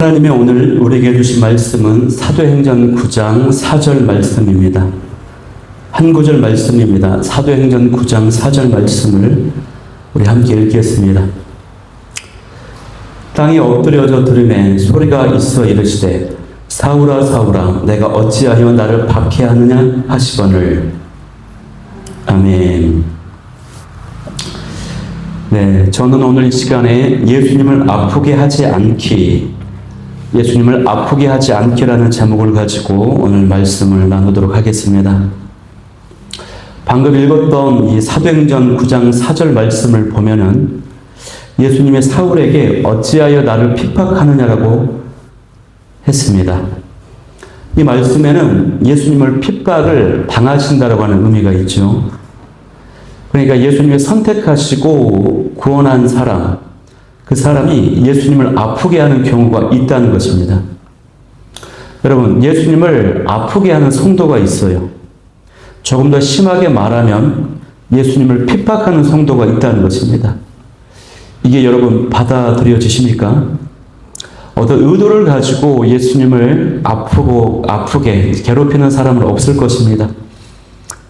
하나님의 오늘 우리에게 주신 말씀은 사도행전 9장 4절 말씀입니다. 한 구절 말씀입니다. 사도행전 9장 4절 말씀을 우리 함께 읽겠습니다. 땅이 엎드려져 들음에 소리가 있어 이르시되 사울아 사울아 내가 어찌하여 나를 박해하느냐 하시거늘. 아멘. 네, 저는 오늘 이 시간에 예수님을 아프게 하지 않기라는 제목을 가지고 오늘 말씀을 나누도록 하겠습니다. 방금 읽었던 이 사도행전 9장 4절 말씀을 보면은 예수님의 사울에게 어찌하여 나를 핍박하느냐라고 했습니다. 이 말씀에는 예수님을 핍박을 당하신다라고 하는 의미가 있죠. 그러니까 예수님이 선택하시고 구원한 사람, 그 사람이 예수님을 아프게 하는 경우가 있다는 것입니다. 여러분, 예수님을 아프게 하는 성도가 있어요. 조금 더 심하게 말하면 예수님을 핍박하는 성도가 있다는 것입니다. 이게 여러분 받아들여지십니까? 어떤 의도를 가지고 예수님을 아프게 괴롭히는 사람은 없을 것입니다.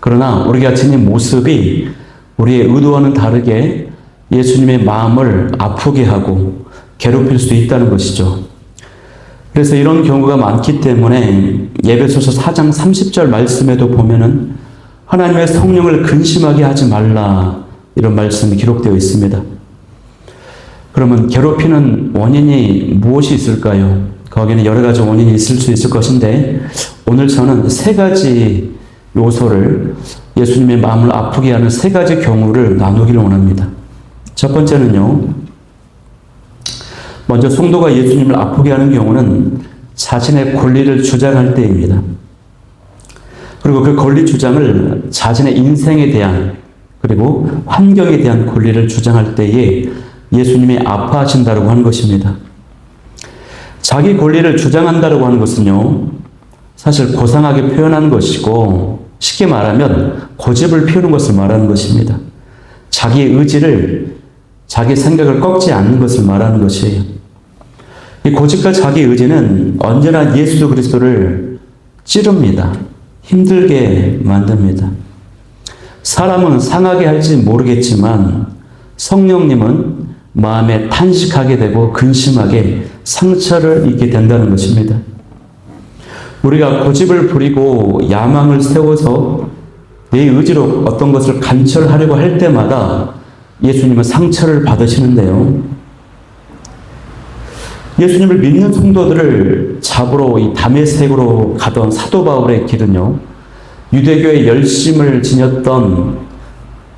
그러나 우리가 지닌 모습이 우리의 의도와는 다르게 예수님의 마음을 아프게 하고 괴롭힐 수 있다는 것이죠. 그래서 이런 경우가 많기 때문에 에베소서 4장 30절 말씀에도 보면은 하나님의 성령을 근심하게 하지 말라, 이런 말씀이 기록되어 있습니다. 그러면 괴롭히는 원인이 무엇이 있을까요? 거기는 여러 가지 원인이 있을 수 있을 것인데 오늘 저는 세 가지 요소를, 예수님의 마음을 아프게 하는 세 가지 경우를 나누기를 원합니다. 첫 번째는요, 먼저 성도가 예수님을 아프게 하는 경우는 자신의 권리를 주장할 때입니다. 그리고 그 권리 주장을 자신의 인생에 대한 그리고 환경에 대한 권리를 주장할 때에 예수님이 아파하신다고 하는 것입니다. 자기 권리를 주장한다고 하는 것은요, 사실 고상하게 표현하는 것이고 쉽게 말하면 고집을 피우는 것을 말하는 것입니다. 자기의 의지를, 자기 생각을 꺾지 않는 것을 말하는 것이에요. 이 고집과 자기 의지는 언제나 예수 그리스도를 찌릅니다. 힘들게 만듭니다. 사람은 상하게 할지 모르겠지만 성령님은 마음에 탄식하게 되고 근심하게 상처를 입게 된다는 것입니다. 우리가 고집을 부리고 야망을 세워서 내 의지로 어떤 것을 간철하려고 할 때마다 예수님은 상처를 받으시는데요. 예수님을 믿는 성도들을 잡으러 이 다메섹으로 가던 사도 바울의 길은요, 유대교의 열심을 지녔던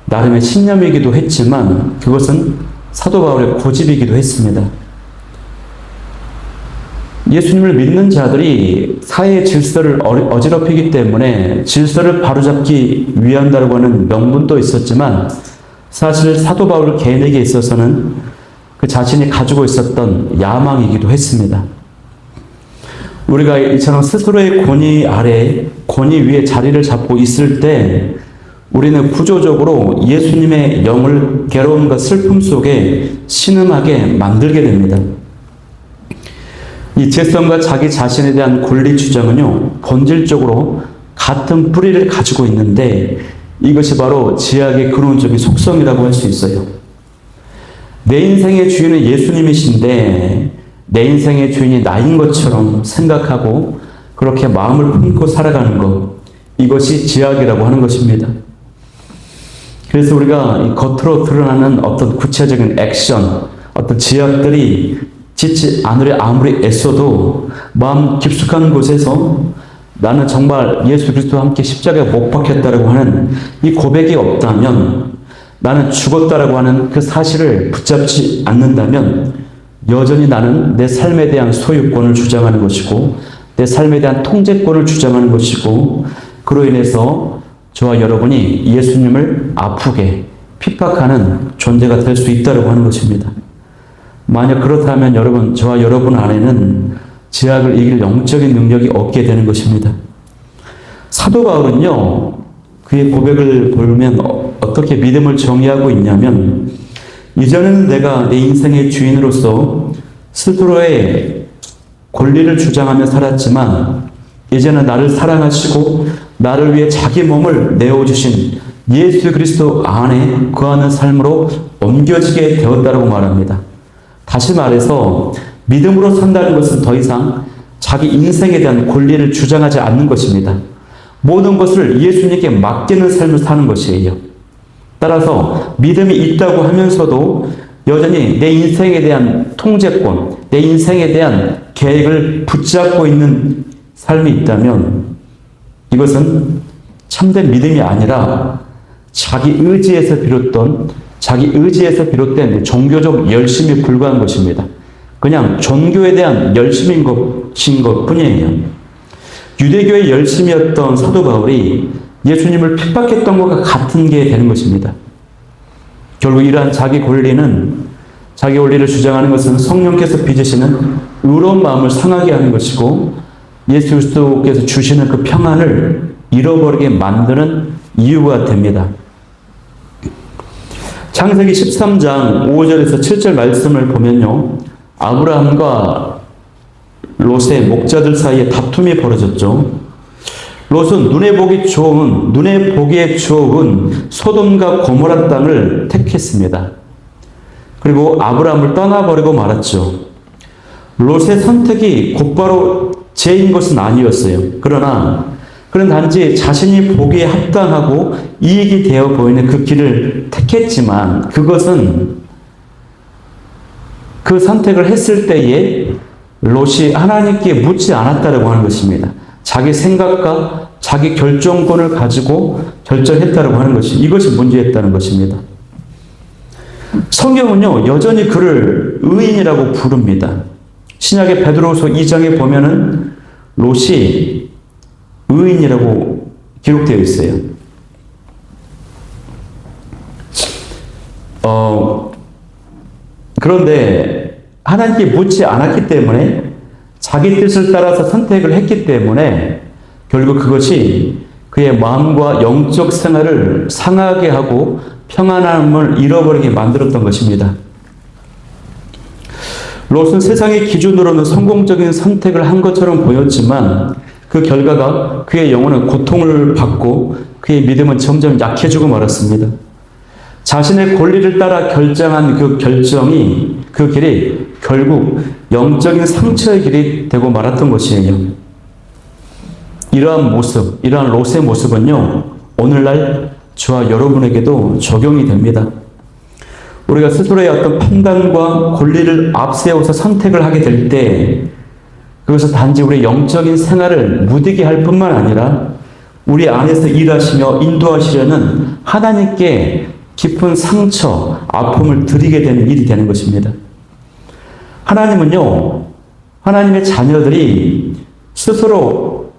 나름의 신념이기도 했지만 그것은 사도 바울의 고집이기도 했습니다. 예수님을 믿는 자들이 사회의 질서를 어지럽히기 때문에 질서를 바로잡기 위한다고 하는 명분도 있었지만 사실 사도 바울 개인에게 있어서는 그 자신이 가지고 있었던 야망이기도 했습니다. 우리가 이처럼 스스로의 권위 아래, 권위 위에 자리를 잡고 있을 때 우리는 구조적으로 예수님의 영을 괴로움과 슬픔 속에 신음하게 만들게 됩니다. 이 죄성과 자기 자신에 대한 권리 주장은요, 본질적으로 같은 뿌리를 가지고 있는데 이것이 바로 죄악의 근원적인 속성이라고 할 수 있어요. 내 인생의 주인은 예수님이신데 내 인생의 주인이 나인 것처럼 생각하고 그렇게 마음을 품고 살아가는 것, 이것이 죄악이라고 하는 것입니다. 그래서 우리가 겉으로 드러나는 어떤 구체적인 액션, 어떤 죄악들이 짓지 않으려 아무리 애써도 마음 깊숙한 곳에서 나는 정말 예수 그리스도와 함께 십자가에 못 박혔다라고 하는 이 고백이 없다면, 나는 죽었다라고 하는 그 사실을 붙잡지 않는다면 여전히 나는 내 삶에 대한 소유권을 주장하는 것이고 내 삶에 대한 통제권을 주장하는 것이고 그로 인해서 저와 여러분이 예수님을 아프게 핍박하는 존재가 될 수 있다고 하는 것입니다. 만약 그렇다면 여러분, 저와 여러분 안에는 죄악을 이길 영적인 능력이 없게 되는 것입니다. 사도 바울은요, 그의 고백을 보면 어떻게 믿음을 정의하고 있냐면, 이전에는 내가 내 인생의 주인으로서 스스로의 권리를 주장하며 살았지만 이제는 나를 사랑하시고 나를 위해 자기 몸을 내어주신 예수 그리스도 안에 거하는 삶으로 옮겨지게 되었다고 말합니다. 다시 말해서 믿음으로 산다는 것은 더 이상 자기 인생에 대한 권리를 주장하지 않는 것입니다. 모든 것을 예수님께 맡기는 삶을 사는 것이에요. 따라서 믿음이 있다고 하면서도 여전히 내 인생에 대한 통제권, 내 인생에 대한 계획을 붙잡고 있는 삶이 있다면 이것은 참된 믿음이 아니라 자기 의지에서 비롯된 종교적 열심에 불과한 것입니다. 그냥 종교에 대한 열심인 것인 것 뿐이에요. 유대교의 열심이었던 사도 바울이 예수님을 핍박했던 것과 같은 게 되는 것입니다. 결국 이러한 자기 권리를 주장하는 것은 성령께서 빚으시는 의로운 마음을 상하게 하는 것이고 예수 그리스도께서 주시는 그 평안을 잃어버리게 만드는 이유가 됩니다. 창세기 13장 5절에서 7절 말씀을 보면요. 아브라함과 롯의 목자들 사이에 다툼이 벌어졌죠. 롯은 눈에 보기에 좋은 소돔과 고모라 땅을 택했습니다. 그리고 아브라함을 떠나버리고 말았죠. 롯의 선택이 곧바로 죄인 것은 아니었어요. 그런 단지 자신이 보기에 합당하고 이익이 되어 보이는 그 길을 택했지만 그것은 그 선택을 했을 때에 롯이 하나님께 묻지 않았다고 하는 것입니다. 자기 생각과 자기 결정권을 가지고 결정했다고 하는 것이 이것이 문제였다는 것입니다. 성경은요 여전히 그를 의인이라고 부릅니다. 신약의 베드로후서 2장에 보면은 롯이 의인이라고 기록되어 있어요. 그런데 하나님께 묻지 않았기 때문에 자기 뜻을 따라서 선택을 했기 때문에 결국 그것이 그의 마음과 영적 생활을 상하게 하고 평안함을 잃어버리게 만들었던 것입니다. 롯은 세상의 기준으로는 성공적인 선택을 한 것처럼 보였지만 그 결과가 그의 영혼은 고통을 받고 그의 믿음은 점점 약해지고 말았습니다. 자신의 권리를 따라 결정한 그 길이 결국 영적인 상처의 길이 되고 말았던 것이에요. 이러한 롯의 모습은요, 오늘날 저와 여러분에게도 적용이 됩니다. 우리가 스스로의 어떤 판단과 권리를 앞세워서 선택을 하게 될 때, 그것은 단지 우리의 영적인 생활을 무디게 할 뿐만 아니라 우리 안에서 일하시며 인도하시려는 하나님께 깊은 상처, 아픔을 드리게 되는 일이 되는 것입니다. 하나님은요, 하나님의 자녀들이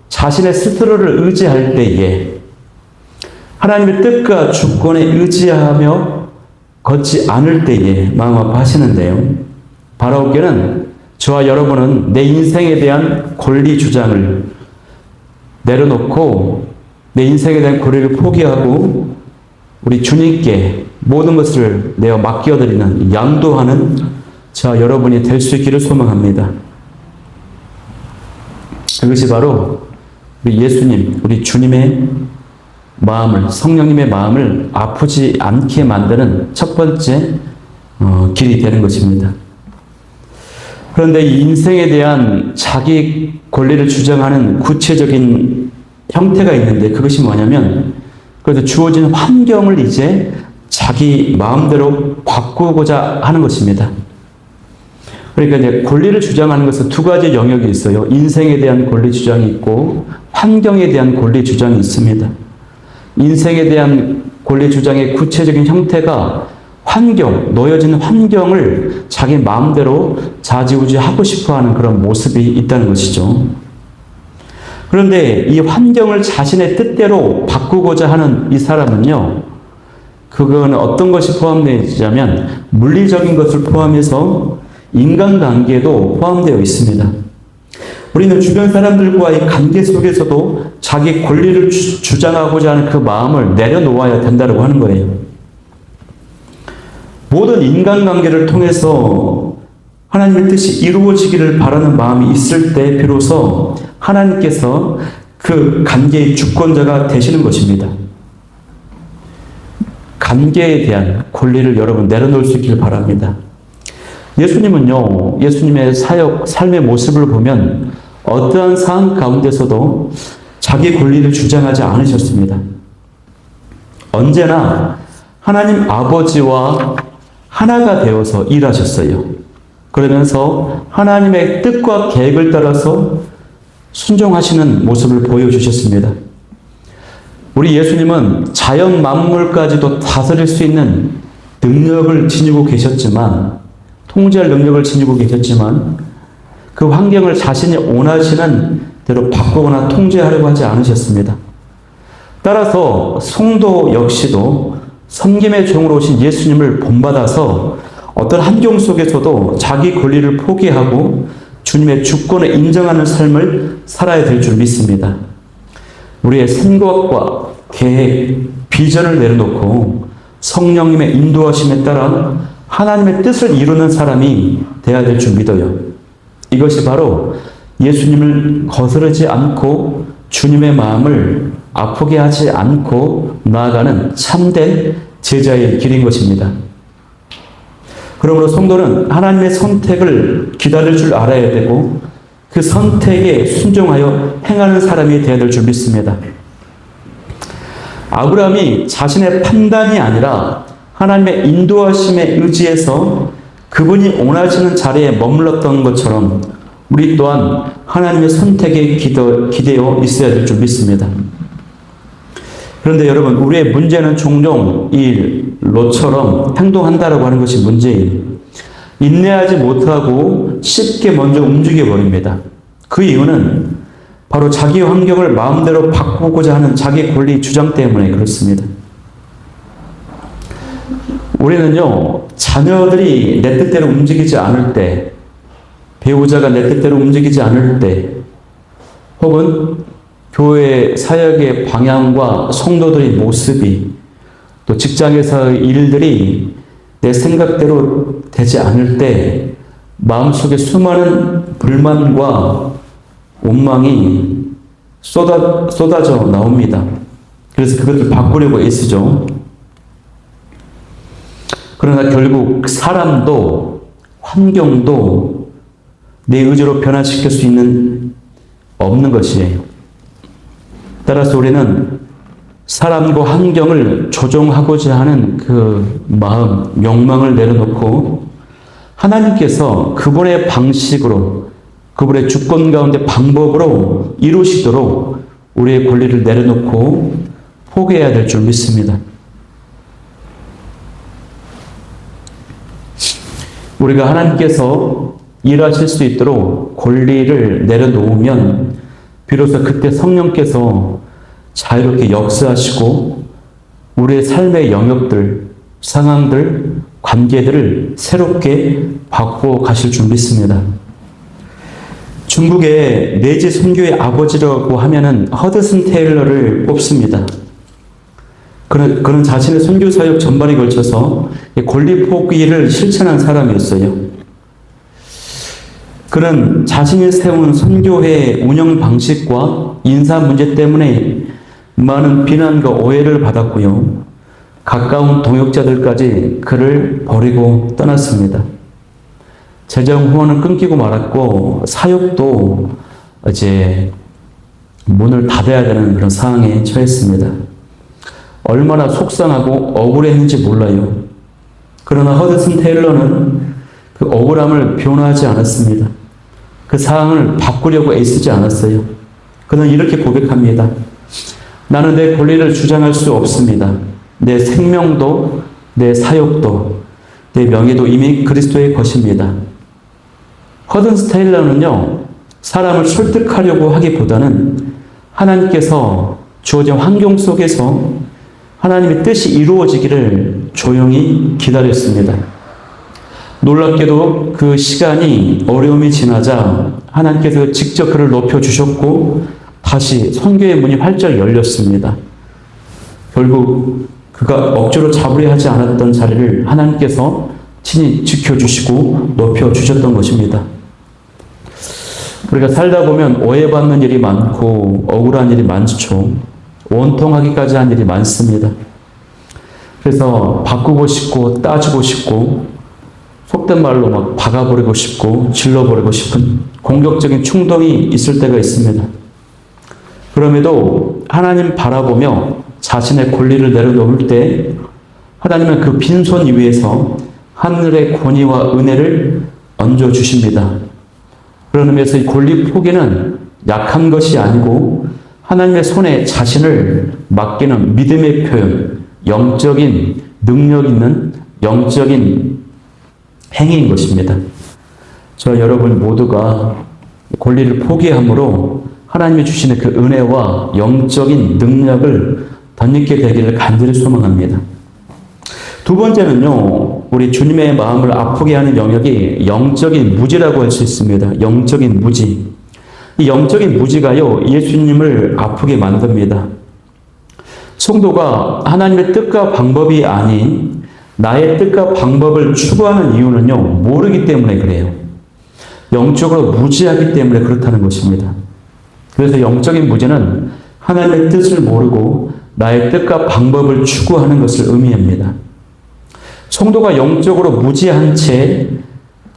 자신의 스스로를 의지할 때에 하나님의 뜻과 주권에 의지하며 걷지 않을 때에 마음 아파하시는데요. 바라옵기는 저와 여러분은 내 인생에 대한 권리 주장을 내려놓고 내 인생에 대한 권리를 포기하고 우리 주님께 모든 것을 내어 맡겨드리는 양도하는 저와 여러분이 될 수 있기를 소망합니다. 그것이 바로 우리 예수님, 우리 주님의 마음을, 성령님의 마음을 아프지 않게 만드는 첫 번째 길이 되는 것입니다. 그런데 이 인생에 대한 자기 권리를 주장하는 구체적인 형태가 있는데 그것이 뭐냐면 그래서 주어진 환경을 이제 자기 마음대로 바꾸고자 하는 것입니다. 그러니까 이제 권리를 주장하는 것은 두 가지 영역이 있어요. 인생에 대한 권리 주장이 있고 환경에 대한 권리 주장이 있습니다. 인생에 대한 권리 주장의 구체적인 형태가 놓여진 환경을 자기 마음대로 좌지우지하고 싶어하는 그런 모습이 있다는 것이죠. 그런데 이 환경을 자신의 뜻대로 바꾸고자 하는 이 사람은요, 그건 어떤 것이 포함되어 있냐면 물리적인 것을 포함해서 인간관계도 포함되어 있습니다. 우리는 주변 사람들과의 관계 속에서도 자기 권리를 주장하고자 하는 그 마음을 내려놓아야 된다고 하는 거예요. 모든 인간관계를 통해서 하나님의 뜻이 이루어지기를 바라는 마음이 있을 때 비로소 하나님께서 그 관계의 주권자가 되시는 것입니다. 관계에 대한 권리를 여러분 내려놓을 수 있기를 바랍니다. 예수님은요, 예수님의 사역, 삶의 모습을 보면 어떠한 상황 가운데서도 자기 권리를 주장하지 않으셨습니다. 언제나 하나님 아버지와 하나가 되어서 일하셨어요. 그러면서 하나님의 뜻과 계획을 따라서 순종하시는 모습을 보여주셨습니다. 우리 예수님은 자연 만물까지도 다스릴 수 있는 능력을 지니고 계셨지만, 통제할 능력을 지니고 계셨지만, 그 환경을 자신이 원하시는 대로 바꾸거나 통제하려고 하지 않으셨습니다. 따라서 성도 역시도 섬김의 종으로 오신 예수님을 본받아서 어떤 환경 속에서도 자기 권리를 포기하고 주님의 주권을 인정하는 삶을 살아야 될 줄 믿습니다. 우리의 생각과 계획, 비전을 내려놓고 성령님의 인도하심에 따라 하나님의 뜻을 이루는 사람이 되어야 될 줄 믿어요. 이것이 바로 예수님을 거스르지 않고 주님의 마음을 아프게 하지 않고 나아가는 참된 제자의 길인 것입니다. 그러므로 성도는 하나님의 선택을 기다릴 줄 알아야 되고 그 선택에 순종하여 행하는 사람이 되어야 될 줄 믿습니다. 아브라함이 자신의 판단이 아니라 하나님의 인도하심에 의지해서 그분이 원하시는 자리에 머물렀던 것처럼 우리 또한 하나님의 선택에 기대어 있어야 될 줄 믿습니다. 그런데 여러분, 우리의 문제는 종종 이 롯처럼 행동한다라고 하는 것이 문제예요. 인내하지 못하고 쉽게 먼저 움직여 버립니다. 그 이유는 바로 자기 환경을 마음대로 바꾸고자 하는 자기 권리 주장 때문에 그렇습니다. 우리는요, 자녀들이 내 뜻대로 움직이지 않을 때, 배우자가 내 뜻대로 움직이지 않을 때, 혹은 교회 사역의 방향과 성도들의 모습이, 또 직장에서의 일들이 내 생각대로 되지 않을 때 마음속에 수많은 불만과 원망이 쏟아져 나옵니다. 그래서 그것을 바꾸려고 애쓰죠. 그러나 결국 사람도 환경도 내 의지로 변화시킬 수 없는 것이에요. 따라서 우리는 사람과 환경을 조종하고자 하는 그 마음, 욕망을 내려놓고 하나님께서 그분의 방식으로, 그분의 주권 가운데 방법으로 이루시도록 우리의 권리를 내려놓고 포기해야 될 줄 믿습니다. 우리가 하나님께서 일하실 수 있도록 권리를 내려놓으면 비로소 그때 성령께서 자유롭게 역사하시고 우리의 삶의 영역들, 상황들, 관계들을 새롭게 바꿔 가실 줄 믿습니다. 중국의 내지 선교의 아버지라고 하면은 허드슨 테일러를 꼽습니다. 그는 자신의 선교 사역 전반에 걸쳐서 권리 포기를 실천한 사람이었어요. 그는 자신이 세운 선교회 운영 방식과 인사 문제 때문에 많은 비난과 오해를 받았고요. 가까운 동역자들까지 그를 버리고 떠났습니다. 재정 후원은 끊기고 말았고 사역도 이제 문을 닫아야 되는 그런 상황에 처했습니다. 얼마나 속상하고 억울했는지 몰라요. 그러나 허드슨 테일러는 그 억울함을 변호하지 않았습니다. 그 상황을 바꾸려고 애쓰지 않았어요. 그는 이렇게 고백합니다. 나는 내 권리를 주장할 수 없습니다. 내 생명도, 내 사역도, 내 명예도 이미 그리스도의 것입니다. 허든스 테일러는요, 사람을 설득하려고 하기보다는 하나님께서 주어진 환경 속에서 하나님의 뜻이 이루어지기를 조용히 기다렸습니다. 놀랍게도 그 시간이 어려움이 지나자 하나님께서 직접 그를 높여주셨고 다시 선교의 문이 활짝 열렸습니다. 결국 그가 억지로 잡으려 하지 않았던 자리를 하나님께서 친히 지켜주시고 높여주셨던 것입니다. 우리가 살다 보면 오해받는 일이 많고 억울한 일이 많죠. 원통하기까지 한 일이 많습니다. 그래서 바꾸고 싶고 따지고 싶고 속된 말로 막 박아버리고 싶고 질러버리고 싶은 공격적인 충동이 있을 때가 있습니다. 그럼에도 하나님 바라보며 자신의 권리를 내려놓을 때 하나님은 그 빈손 위에서 하늘의 권위와 은혜를 얹어주십니다. 그런 의미에서 이 권리 포기는 약한 것이 아니고 하나님의 손에 자신을 맡기는 믿음의 표현, 영적인 능력 있는 영적인 행위인 것입니다. 저 여러분 모두가 권리를 포기함으로 하나님이 주시는 그 은혜와 영적인 능력을 덧입게 되기를 간절히 소망합니다. 두 번째는요, 우리 주님의 마음을 아프게 하는 영역이 영적인 무지라고 할 수 있습니다. 영적인 무지. 이 영적인 무지가요, 예수님을 아프게 만듭니다. 성도가 하나님의 뜻과 방법이 아닌 나의 뜻과 방법을 추구하는 이유는요, 모르기 때문에 그래요. 영적으로 무지하기 때문에 그렇다는 것입니다. 그래서 영적인 무지는 하나님의 뜻을 모르고 나의 뜻과 방법을 추구하는 것을 의미합니다. 성도가 영적으로 무지한 채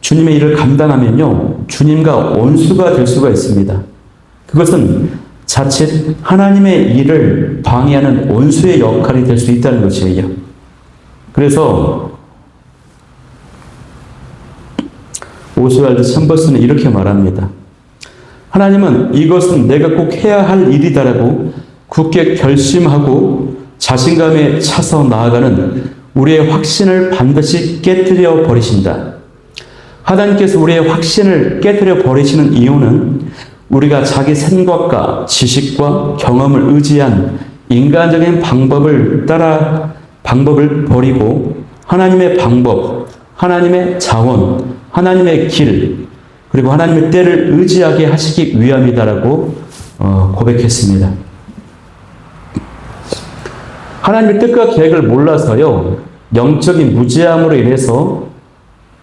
주님의 일을 감당하면요, 주님과 원수가 될 수가 있습니다. 그것은 자칫 하나님의 일을 방해하는 원수의 역할이 될 수 있다는 것이에요. 그래서 오스왈드 챔버스는 이렇게 말합니다. 하나님은 이것은 내가 꼭 해야 할 일이다라고 굳게 결심하고 자신감에 차서 나아가는 우리의 확신을 반드시 깨뜨려 버리신다. 하나님께서 우리의 확신을 깨뜨려 버리시는 이유는 우리가 자기 생각과 지식과 경험을 의지한 인간적인 방법을 버리고 하나님의 방법, 하나님의 자원, 하나님의 길, 그리고 하나님의 때를 의지하게 하시기 위함이다라고 고백했습니다. 하나님의 뜻과 계획을 몰라서요, 영적인 무지함으로 인해서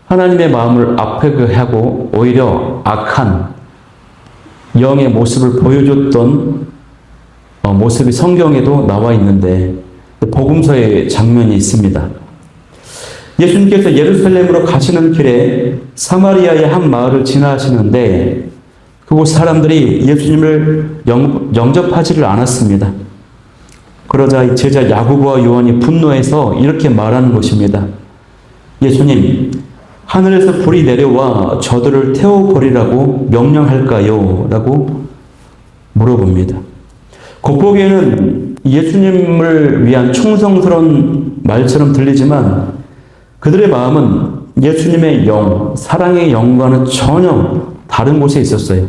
하나님의 마음을 아프게 하고 오히려 악한 영의 모습을 보여줬던 모습이 성경에도 나와 있는데 복음서의 장면이 있습니다. 예수님께서 예루살렘으로 가시는 길에 사마리아의 한 마을을 지나시는데 그곳 사람들이 예수님을 영접하지를 않았습니다. 그러자 제자 야고보와 요한이 분노해서 이렇게 말하는 것입니다. 예수님, 하늘에서 불이 내려와 저들을 태워버리라고 명령할까요? 라고 물어봅니다. 겉보기에는 예수님을 위한 충성스러운 말처럼 들리지만 그들의 마음은 예수님의 영, 사랑의 영과는 전혀 다른 곳에 있었어요.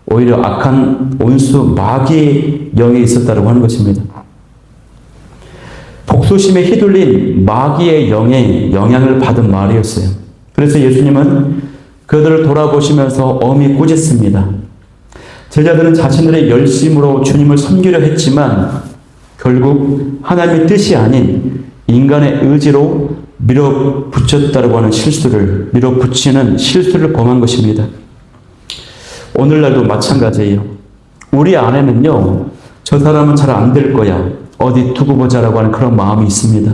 오히려 악한 온수 마귀의 영에 있었다고 하는 것입니다. 복수심에 휘둘린 마귀의 영에 영향을 받은 말이었어요. 그래서 예수님은 그들을 돌아보시면서 엄히 꾸짖습니다. 제자들은 자신들의 열심으로 주님을 섬기려 했지만 결국 하나님의 뜻이 아닌 인간의 의지로 밀어붙였다고 하는 밀어붙이는 실수를 범한 것입니다. 오늘날도 마찬가지예요. 우리 안에는요, 저 사람은 잘 안 될 거야. 어디 두고 보자라고 하는 그런 마음이 있습니다.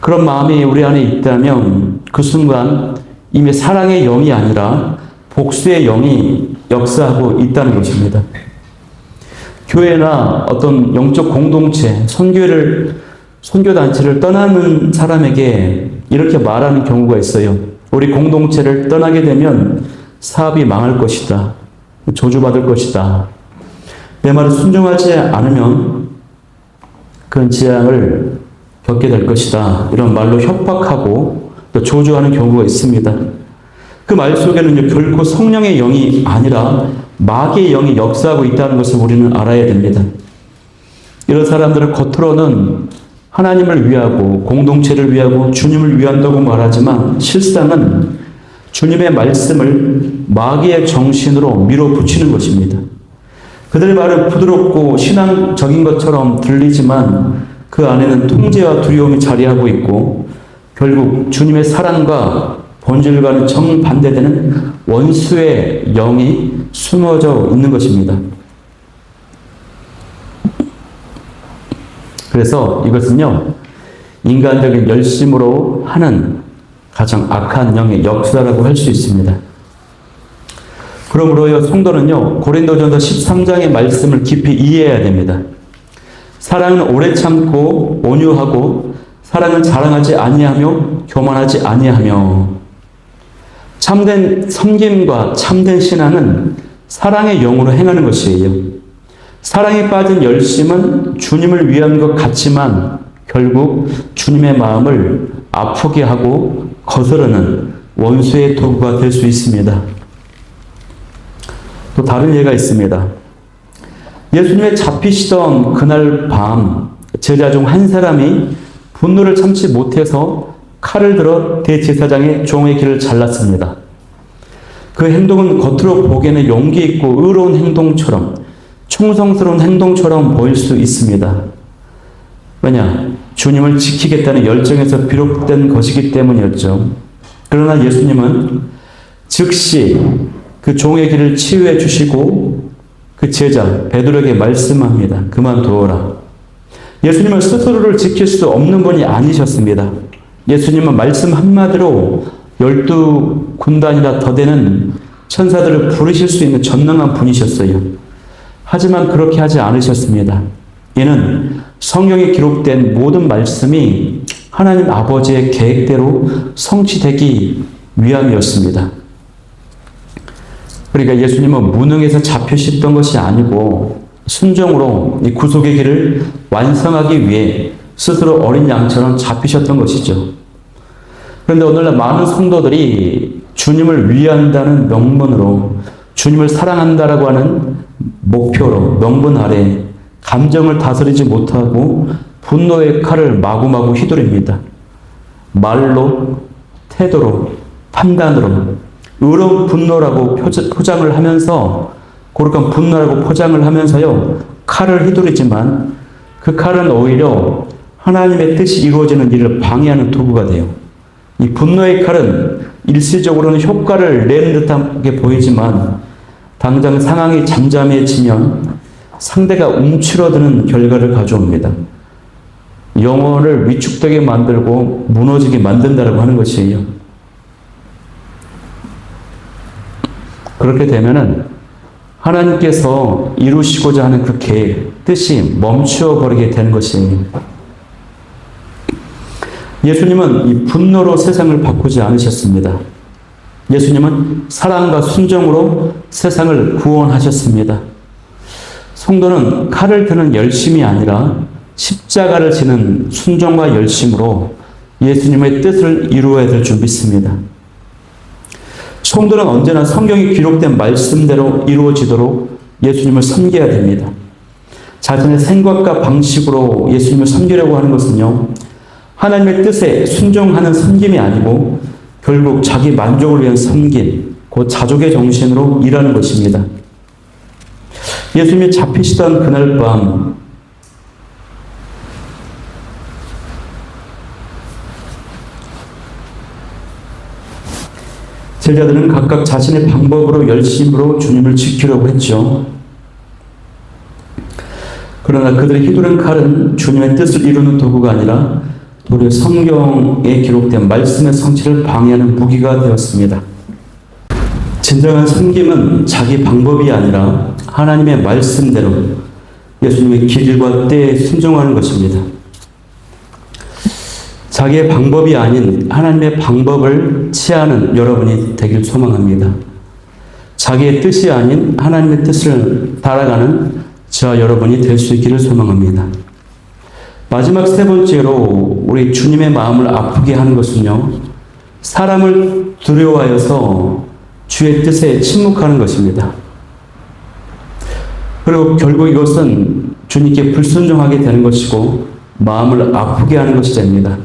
그런 마음이 우리 안에 있다면 그 순간 이미 사랑의 영이 아니라 복수의 영이 역사하고 있다는 것입니다. 교회나 어떤 영적 공동체, 선교단체를 떠나는 사람에게 이렇게 말하는 경우가 있어요. 우리 공동체를 떠나게 되면 사업이 망할 것이다. 저주받을 것이다. 내 말을 순종하지 않으면 그런 재앙을 겪게 될 것이다. 이런 말로 협박하고 또 조주하는 경우가 있습니다. 그 말 속에는 결코 성령의 영이 아니라 마귀의 영이 역사하고 있다는 것을 우리는 알아야 됩니다. 이런 사람들은 겉으로는 하나님을 위하고 공동체를 위하고 주님을 위한다고 말하지만 실상은 주님의 말씀을 마귀의 정신으로 밀어붙이는 것입니다. 그들의 말은 부드럽고 신앙적인 것처럼 들리지만 그 안에는 통제와 두려움이 자리하고 있고 결국 주님의 사랑과 본질과는 정반대되는 원수의 영이 숨어져 있는 것입니다. 그래서 이것은요, 인간적인 열심으로 하는 가장 악한 영의 역사라고 할 수 있습니다. 그러므로요, 성도는요, 고린도전서 13장의 말씀을 깊이 이해해야 됩니다. 사랑은 오래 참고 온유하고 사랑은 자랑하지 아니하며 교만하지 아니하며. 참된 섬김과 참된 신앙은 사랑의 영으로 행하는 것이에요. 사랑에 빠진 열심은 주님을 위한 것 같지만 결국 주님의 마음을 아프게 하고 거스르는 원수의 도구가 될 수 있습니다. 또 다른 예가 있습니다. 예수님의 잡히시던 그날 밤 제자 중 한 사람이 분노를 참지 못해서 칼을 들어 대제사장의 종의 귀를 잘랐습니다. 그 행동은 겉으로 보기에는 용기 있고 의로운 행동처럼, 충성스러운 행동처럼 보일 수 있습니다. 왜냐? 주님을 지키겠다는 열정에서 비롯된 것이기 때문이었죠. 그러나 예수님은 즉시 그 종의 귀를 치유해 주시고 그 제자 베드로에게 말씀합니다. 그만두어라. 예수님은 스스로를 지킬 수 없는 분이 아니셨습니다. 예수님은 말씀 한마디로 12군단이나 더 되는 천사들을 부르실 수 있는 전능한 분이셨어요. 하지만 그렇게 하지 않으셨습니다. 이는 성경에 기록된 모든 말씀이 하나님 아버지의 계획대로 성취되기 위함이었습니다. 그러니까 예수님은 무능해서 잡히셨던 것이 아니고 순종으로 이 구속의 길을 완성하기 위해 스스로 어린 양처럼 잡히셨던 것이죠. 그런데 오늘날 많은 성도들이 주님을 위한다는 명분으로, 주님을 사랑한다라고 하는 목표로, 명분 아래 감정을 다스리지 못하고 분노의 칼을 마구마구 휘두릅니다. 말로, 태도로, 판단으로 의로운 분노라고 포장을 하면서, 거룩한 분노라고 포장을 하면서요, 칼을 휘두르지만 그 칼은 오히려 하나님의 뜻이 이루어지는 일을 방해하는 도구가 돼요. 이 분노의 칼은 일시적으로는 효과를 내는 듯하게 보이지만 당장 상황이 잠잠해지면 상대가 움츠러드는 결과를 가져옵니다. 영혼을 위축되게 만들고 무너지게 만든다라고 하는 것이에요. 그렇게 되면은 하나님께서 이루시고자 하는 그 계획, 뜻이 멈추어 버리게 되는 것이에요. 예수님은 이 분노로 세상을 바꾸지 않으셨습니다. 예수님은 사랑과 순종으로 세상을 구원하셨습니다. 성도는 칼을 드는 열심이 아니라 십자가를 지는 순종과 열심으로 예수님의 뜻을 이루어야 될 줄 믿습니다. 성도는 언제나 성경이 기록된 말씀대로 이루어지도록 예수님을 섬겨야 됩니다. 자신의 생각과 방식으로 예수님을 섬기려고 하는 것은요, 하나님의 뜻에 순종하는 섬김이 아니고 결국 자기 만족을 위한 섬김, 곧 자족의 정신으로 일하는 것입니다. 예수님이 잡히시던 그날 밤, 제자들은 각각 자신의 방법으로 열심으로 주님을 지키려고 했죠. 그러나 그들의 휘두른 칼은 주님의 뜻을 이루는 도구가 아니라 도리어 성경에 기록된 말씀의 성취를 방해하는 무기가 되었습니다. 진정한 섬김은 자기 방법이 아니라 하나님의 말씀대로 예수님의 길과 때에 순종하는 것입니다. 자기의 방법이 아닌 하나님의 방법을 취하는 여러분이 되길 소망합니다. 자기의 뜻이 아닌 하나님의 뜻을 따라가는 저와 여러분이 될 수 있기를 소망합니다. 마지막 세 번째로 우리 주님의 마음을 아프게 하는 것은요, 사람을 두려워하여서 주의 뜻에 침묵하는 것입니다. 그리고 결국 이것은 주님께 불순종하게 되는 것이고 마음을 아프게 하는 것이 됩니다.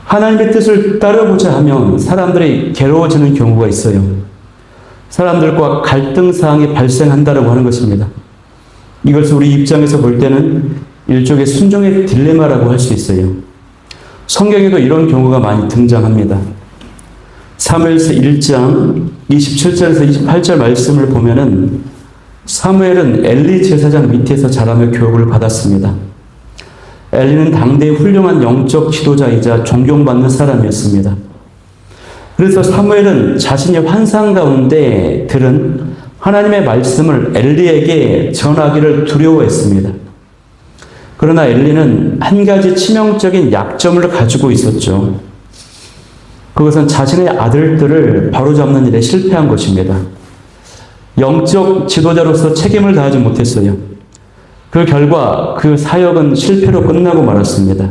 하나님의 뜻을 따르고자 하면 사람들이 괴로워지는 경우가 있어요. 사람들과 갈등사항이 발생한다고 하는 것입니다. 이것을 우리 입장에서 볼 때는 일종의 순종의 딜레마라고 할 수 있어요. 성경에도 이런 경우가 많이 등장합니다. 사무엘서 1장 27절에서 28절 말씀을 보면은 사무엘은 엘리 제사장 밑에서 자라며 교육을 받았습니다. 엘리는 당대의 훌륭한 영적 지도자이자 존경받는 사람이었습니다. 그래서 사무엘은 자신의 환상 가운데 들은 하나님의 말씀을 엘리에게 전하기를 두려워했습니다. 그러나 엘리는 한 가지 치명적인 약점을 가지고 있었죠. 그것은 자신의 아들들을 바로잡는 일에 실패한 것입니다. 영적 지도자로서 책임을 다하지 못했어요. 그 결과 그 사역은 실패로 끝나고 말았습니다.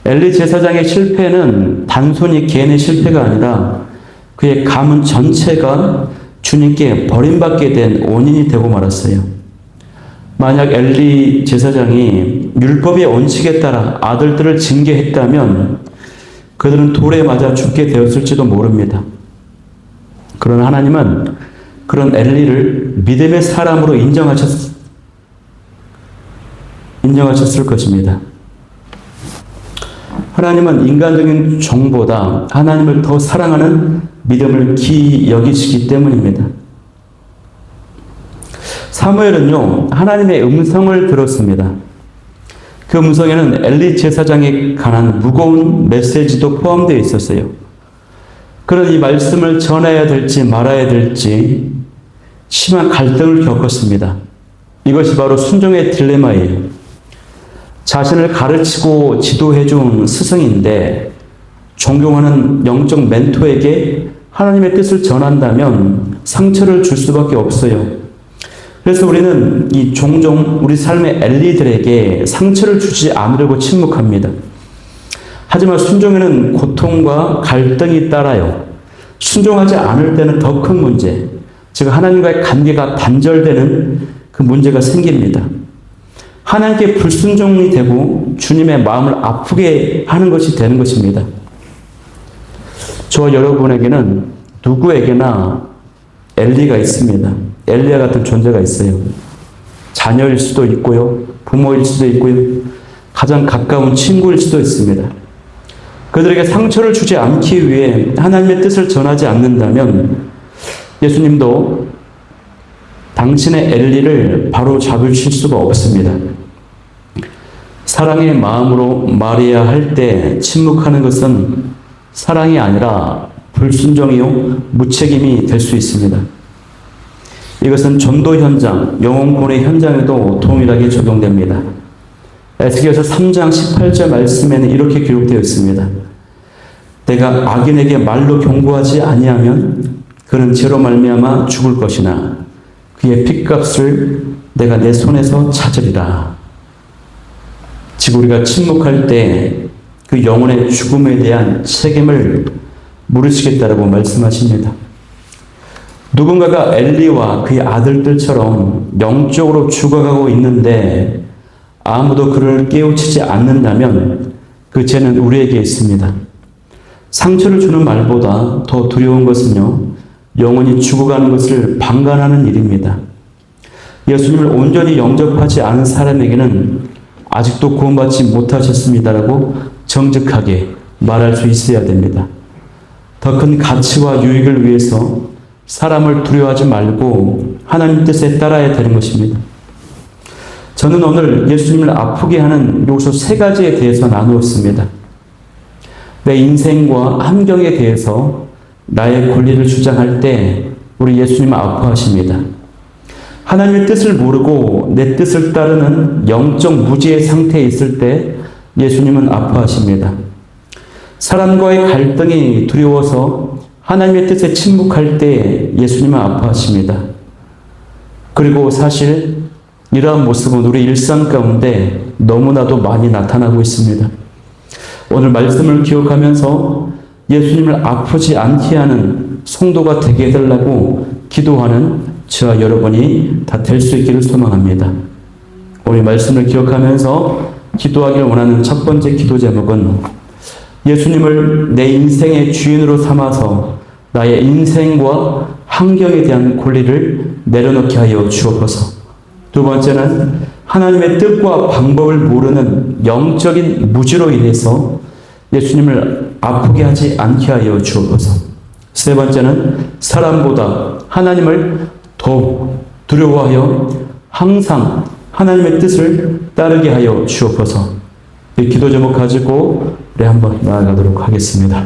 엘리 제사장의 실패는 단순히 개인의 실패가 아니라 그의 가문 전체가 주님께 버림받게 된 원인이 되고 말았어요. 만약 엘리 제사장이 율법의 원칙에 따라 아들들을 징계했다면 그들은 돌에 맞아 죽게 되었을지도 모릅니다. 그러나 하나님은 그런 엘리를 믿음의 사람으로 인정하셨을 것입니다. 하나님은 인간적인 종보다 하나님을 더 사랑하는 믿음을 기이 여기시기 때문입니다. 사무엘은요, 하나님의 음성을 들었습니다. 그 음성에는 엘리 제사장에 관한 무거운 메시지도 포함되어 있었어요. 그런 이 말씀을 전해야 될지 말아야 될지 심한 갈등을 겪었습니다. 이것이 바로 순종의 딜레마예요. 자신을 가르치고 지도해준 스승인데 존경하는 영적 멘토에게 하나님의 뜻을 전한다면 상처를 줄 수밖에 없어요. 그래서 우리는 종종 우리 삶의 엘리들에게 상처를 주지 않으려고 침묵합니다. 하지만 순종에는 고통과 갈등이 따라요. 순종하지 않을 때는 더 큰 문제, 즉 하나님과의 관계가 단절되는 그 문제가 생깁니다. 하나님께 불순종이 되고 주님의 마음을 아프게 하는 것이 되는 것입니다. 저와 여러분에게는 누구에게나 엘리가 있습니다. 엘리야 같은 존재가 있어요. 자녀일 수도 있고요, 부모일 수도 있고요, 가장 가까운 친구일 수도 있습니다. 그들에게 상처를 주지 않기 위해 하나님의 뜻을 전하지 않는다면 예수님도 당신의 엘리를 바로 잡으실 수가 없습니다. 사랑의 마음으로 말해야 할 때 침묵하는 것은 사랑이 아니라 불순종이요 무책임이 될 수 있습니다. 이것은 전도 현장, 영혼구원의 현장에도 동일하게 적용됩니다. 에스겔서 3장 18절 말씀에는 이렇게 기록되어 있습니다. 내가 악인에게 말로 경고하지 아니하면 그는 죄로 말미암아 죽을 것이나 그의 핏값을 내가 내 손에서 찾으리라. 즉 우리가 침묵할 때 그 영혼의 죽음에 대한 책임을 물으시겠다라고 말씀하십니다. 누군가가 엘리와 그의 아들들처럼 영적으로 죽어가고 있는데 아무도 그를 깨우치지 않는다면 그 죄는 우리에게 있습니다. 상처를 주는 말보다 더 두려운 것은요, 영혼이 죽어가는 것을 방관하는 일입니다. 예수님을 온전히 영접하지 않은 사람에게는 아직도 구원받지 못하셨습니다라고 정직하게 말할 수 있어야 됩니다. 더 큰 가치와 유익을 위해서 사람을 두려워하지 말고 하나님 뜻에 따라야 되는 것입니다. 저는 오늘 예수님을 아프게 하는 요소 3가지에 대해서 나누었습니다. 내 인생과 환경에 대해서 나의 권리를 주장할 때 우리 예수님은 아파하십니다. 하나님의 뜻을 모르고 내 뜻을 따르는 영적 무지의 상태에 있을 때 예수님은 아파하십니다. 사람과의 갈등이 두려워서 하나님의 뜻에 침묵할 때 예수님은 아파하십니다. 그리고 사실 이러한 모습은 우리 일상 가운데 너무나도 많이 나타나고 있습니다. 오늘 말씀을 기억하면서 예수님을 아프지 않게 하는 성도가 되게 해달라고 기도하는 저와 여러분이 다 될 수 있기를 소망합니다. 오늘 말씀을 기억하면서 기도하기를 원하는 첫 번째 기도 제목은 예수님을 내 인생의 주인으로 삼아서 나의 인생과 환경에 대한 권리를 내려놓게 하여 주옵소서. 두 번째는 하나님의 뜻과 방법을 모르는 영적인 무지로 인해서 예수님을 아프게 하지 않게 하여 주옵소서. 세 번째는 사람보다 하나님을 더욱 두려워하여 항상 하나님의 뜻을 따르게 하여 주옵소서. 이 기도 제목 가지고 우리 한번 나아가도록 하겠습니다.